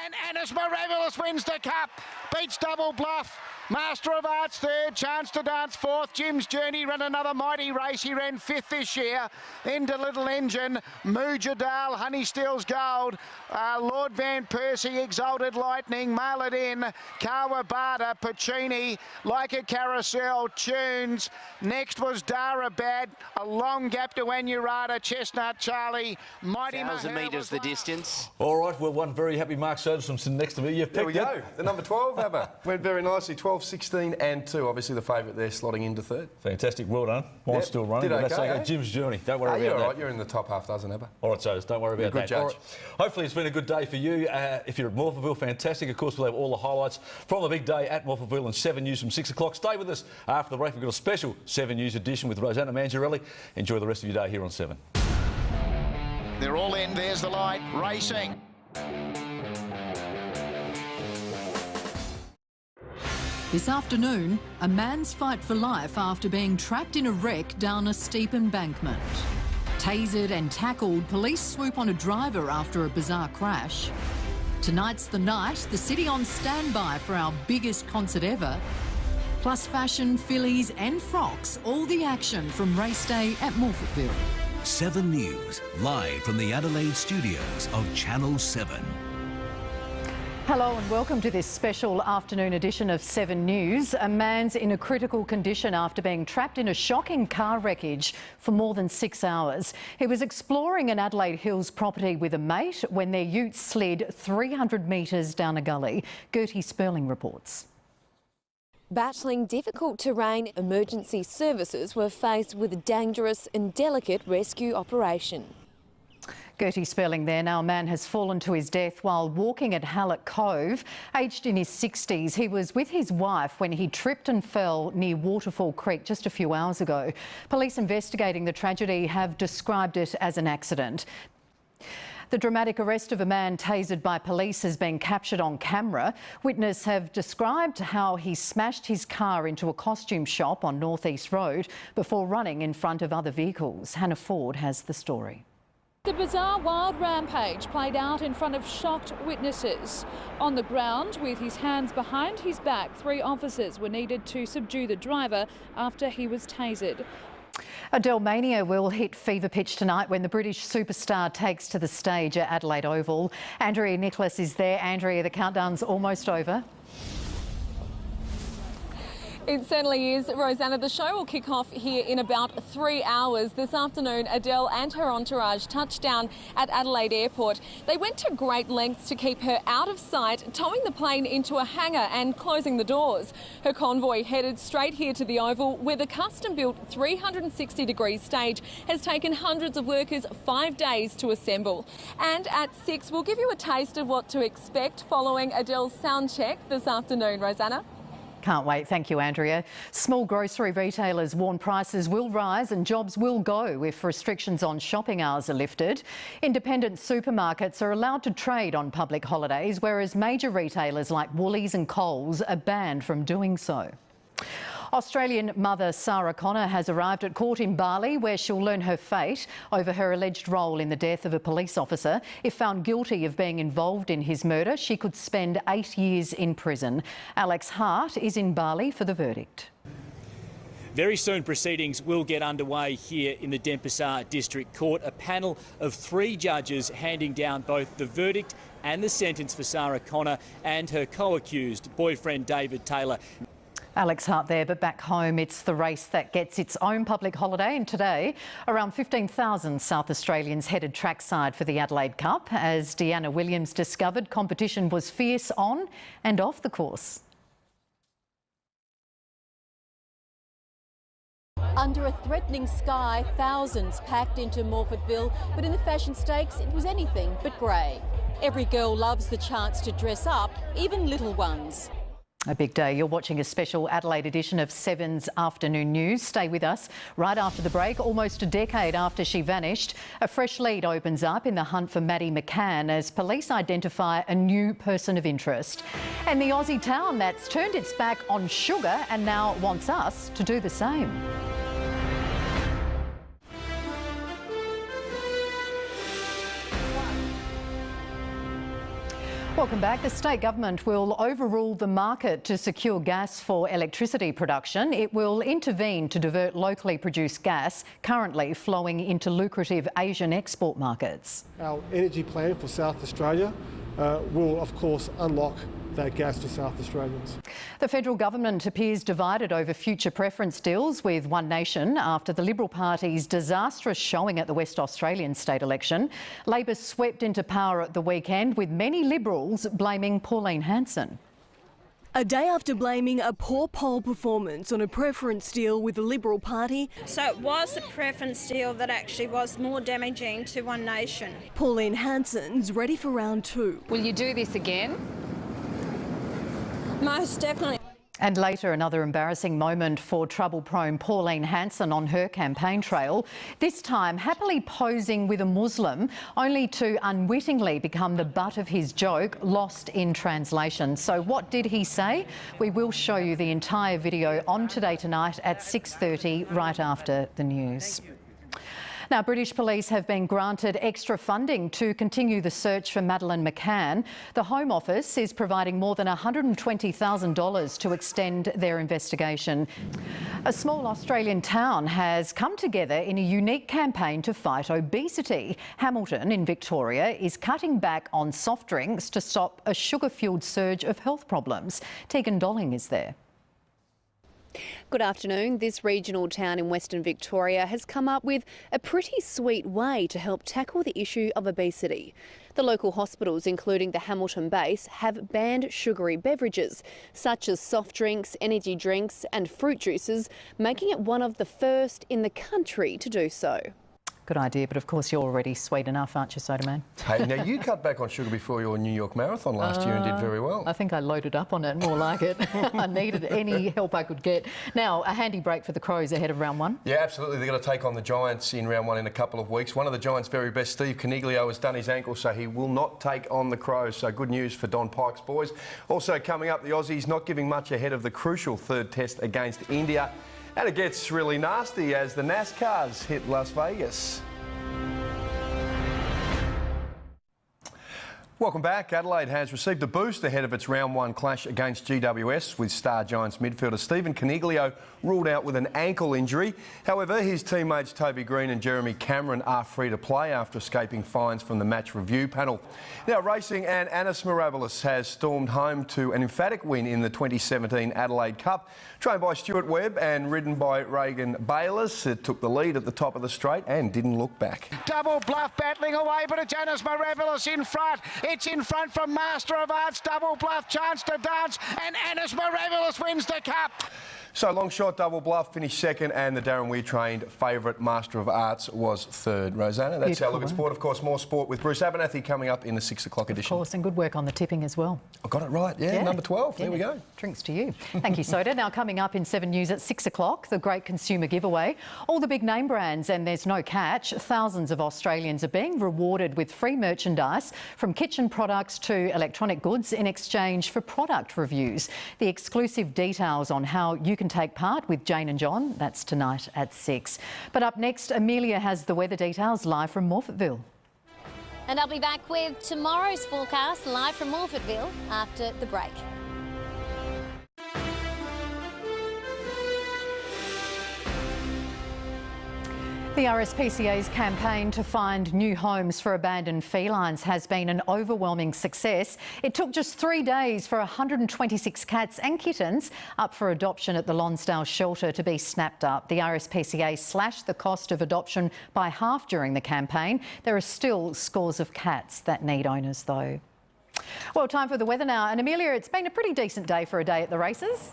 And Annis Miraculous wins the Cup, beats Double Bluff. Master of Arts third, Chance to Dance fourth. Jim's Journey ran another mighty race. He ran fifth this year. Into Little Engine, Mujadal, Honey Steals Gold, Lord Van Persie, Exalted Lightning, Mail It In, Kawabata, Puccini, Like a Carousel, Tunes. Next was Darabad, a long gap to Anurata, Chestnut Charlie, Mighty 1,000 metres the distance. All right, well, one very happy Mark Soderson sitting next to me. You've There we go. The number 12, Abba. Went very nicely. 12, 16 and 2. Obviously the favourite there slotting into third. Fantastic, well done. Mine's still running, Did but that's okay, okay. eh? Jim's Journey, don't worry about You're that. all right, you're in the top half dozen, Abba. All right, Soders, don't worry about Good that. judge. All right. Hopefully it's been a good day for you. If you're at Morphettville, fantastic. Of course, we'll have all the highlights from the big day at Morphettville and 7 News from 6 o'clock. Stay with us after the break. We've got a special 7 News edition with Rosanna Mangiarelli. Enjoy the rest of your day here on 7. They're all in, there's the light, racing. This afternoon, a man's fight for life after being trapped in a wreck down a steep embankment. Tasered and tackled, police swoop on a driver after a bizarre crash. Tonight's the night, the city on standby for our biggest concert ever. Plus fashion, fillies and frocks, all the action from race day at Morphettville. 7 News, live from the Adelaide studios of Channel 7. Hello and welcome to this special afternoon edition of 7 News. A man's in a critical condition after being trapped in a shocking car wreckage for more than 6 hours. He was exploring an Adelaide Hills property with a mate when their ute slid 300 metres down a gully. Gertie Sperling reports. Battling difficult terrain, emergency services were faced with a dangerous and delicate rescue operation. Gertie Sperling there. Now a man has fallen to his death while walking at Adelaide Cove. Aged in his 60s, he was with his wife when he tripped and fell near Waterfall Creek just a few hours ago. Police investigating the tragedy have described it as an accident. The dramatic arrest of a man tasered by police has been captured on camera. Witnesses have described how he smashed his car into a costume shop on North East Road before running in front of other vehicles. Hannah Ford has the story. The bizarre wild rampage played out in front of shocked witnesses. On the ground, with his hands behind his back, 3 officers were needed to subdue the driver after he was tasered. Adele mania will hit fever pitch tonight when the British superstar takes to the stage at Adelaide Oval. Andrea Nicholas is there. Andrea, the countdown's almost over. It certainly is, Rosanna. The show will kick off here in about 3 hours. This afternoon, Adele and her entourage touched down at Adelaide Airport. They went to great lengths to keep her out of sight, towing the plane into a hangar and closing the doors. Her convoy headed straight here to the Oval, where the custom-built 360-degree stage has taken hundreds of workers 5 days to assemble. And at 6, we'll give you a taste of what to expect following Adele's sound check this afternoon, Rosanna. Can't wait. Thank you, Andrea. Small grocery retailers warn prices will rise and jobs will go if restrictions on shopping hours are lifted. Independent supermarkets are allowed to trade on public holidays, whereas major retailers like Woolies and Coles are banned from doing so. Australian mother Sarah Connor has arrived at court in Bali, where she'll learn her fate over her alleged role in the death of a police officer. If found guilty of being involved in his murder, she could spend 8 years in prison. Alex Hart is in Bali for the verdict. Very soon proceedings will get underway here in the Denpasar District Court. A panel of 3 judges handing down both the verdict and the sentence for Sarah Connor and her co-accused boyfriend David Taylor. Alex Hart there, but back home it's the race that gets its own public holiday, and today around 15,000 South Australians headed trackside for the Adelaide Cup. As Deanna Williams discovered, competition was fierce on and off the course. Under a threatening sky, thousands packed into Morphettville, but in the fashion stakes it was anything but grey. Every girl loves the chance to dress up, even little ones. A big day. You're watching a special Adelaide edition of 7's Afternoon News. Stay with us. Right after the break, almost a decade after she vanished, a fresh lead opens up in the hunt for Maddie McCann as police identify a new person of interest. And the Aussie town that's turned its back on sugar and now wants us to do the same. Welcome back. The state government will overrule the market to secure gas for electricity production. It will intervene to divert locally produced gas currently flowing into lucrative Asian export markets. Our energy plan for South Australia will, of course, unlock that gas to South Australians. The federal government appears divided over future preference deals with One Nation after the Liberal Party's disastrous showing at the West Australian state election. Labor swept into power at the weekend, with many Liberals blaming Pauline Hanson. A day after blaming a poor poll performance on a preference deal with the Liberal Party. So it was the preference deal that actually was more damaging to One Nation. Pauline Hanson's ready for round two. Will you do this again? Most definitely. And later, another embarrassing moment for trouble-prone Pauline Hanson on her campaign trail, this time happily posing with a Muslim, only to unwittingly become the butt of his joke, lost in translation. So what did he say? We will show you the entire video on Today Tonight at 6:30, right after the news. Now, British police have been granted extra funding to continue the search for Madeleine McCann. The Home Office is providing more than $120,000 to extend their investigation. A small Australian town has come together in a unique campaign to fight obesity. Hamilton in Victoria is cutting back on soft drinks to stop a sugar-fuelled surge of health problems. Tegan Dolling is there. Good afternoon. This regional town in Western Victoria has come up with a pretty sweet way to help tackle the issue of obesity. The local hospitals, including the Hamilton base, have banned sugary beverages such as soft drinks, energy drinks and fruit juices, making it one of the first in the country to do so. Good idea, but of course you're already sweet enough, aren't you, Soda Man? Hey, now you cut back on sugar before your New York Marathon last year and did very well. I think I loaded up on it, more like it. I needed any help I could get. Now, a handy break for the Crows ahead of round one. Yeah, absolutely. They're going to take on the Giants in round one in a couple of weeks. One of the Giants' very best, Steve Coniglio, has done his ankle, so he will not take on the Crows. So good news for Don Pike's boys. Also coming up, the Aussies not giving much ahead of the crucial third test against India. And it gets really nasty as the NASCARs hit Las Vegas. Welcome back. Adelaide has received a boost ahead of its round one clash against GWS, with star Giants midfielder Stephen Coniglio ruled out with an ankle injury. However, his teammates Toby Green and Jeremy Cameron are free to play after escaping fines from the match review panel. Now, racing, and Anis Mirabilis has stormed home to an emphatic win in the 2017 Adelaide Cup. Trained by Stuart Webb and ridden by Reagan Bayliss, it took the lead at the top of the straight and didn't look back. Double Bluff battling away, but it's Anis Mirabilis in front. It's in front from Master of Arts. Double Bluff chance to dance, and Anis Mirabilis wins the cup. So long shot, Double Bluff finished second, and the Darren Weir trained favourite Master of Arts was third. Rosanna, that's our look at sport. Of course, more sport with Bruce Abernathy coming up in the 6 o'clock edition. Of course, and good work on the tipping as well. I got it right, yeah. Number 12, yeah. There we go. Drinks to you. Thank you, Soda. Now coming up in 7 News at 6 o'clock, the great consumer giveaway. All the big name brands, and there's no catch. Thousands of Australians are being rewarded with free merchandise, from kitchen products to electronic goods, in exchange for product reviews. The exclusive details on how you can take part with Jane and John, that's tonight at 6. But up next, Amelia has the weather details live from Morphettville. And I'll be back with tomorrow's forecast live from Morphettville after the break. The RSPCA's campaign to find new homes for abandoned felines has been an overwhelming success. It took just 3 days for 126 cats and kittens up for adoption at the Lonsdale shelter to be snapped up. The RSPCA slashed the cost of adoption by half during the campaign. There are still scores of cats that need owners, though. Well, time for the weather now. And Amelia, it's been a pretty decent day for a day at the races.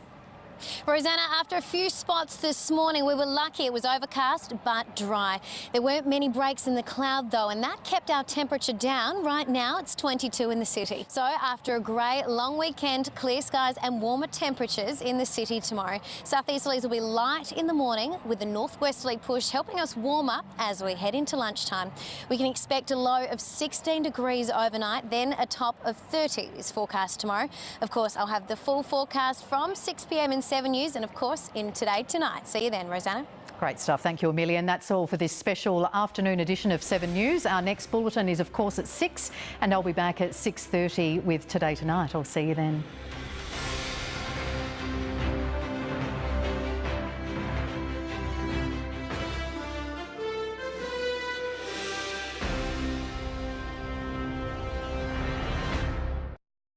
Rosanna, after a few spots this morning, we were lucky. It was overcast but dry. There weren't many breaks in the cloud though, and that kept our temperature down. Right now it's 22 in the city. So after a grey long weekend, clear skies and warmer temperatures in the city tomorrow. Southeasterlies will be light in the morning with the northwesterly push helping us warm up as we head into lunchtime. We can expect a low of 16 degrees overnight, then a top of 30 is forecast tomorrow. Of course, I'll have the full forecast from 6 p.m. in 7 News and, of course, in Today Tonight. See you then, Rosanna. Great stuff. Thank you, Amelia. And that's all for this special afternoon edition of 7 News. Our next bulletin is, of course, at 6, and I'll be back at 6:30 with Today Tonight. I'll see you then.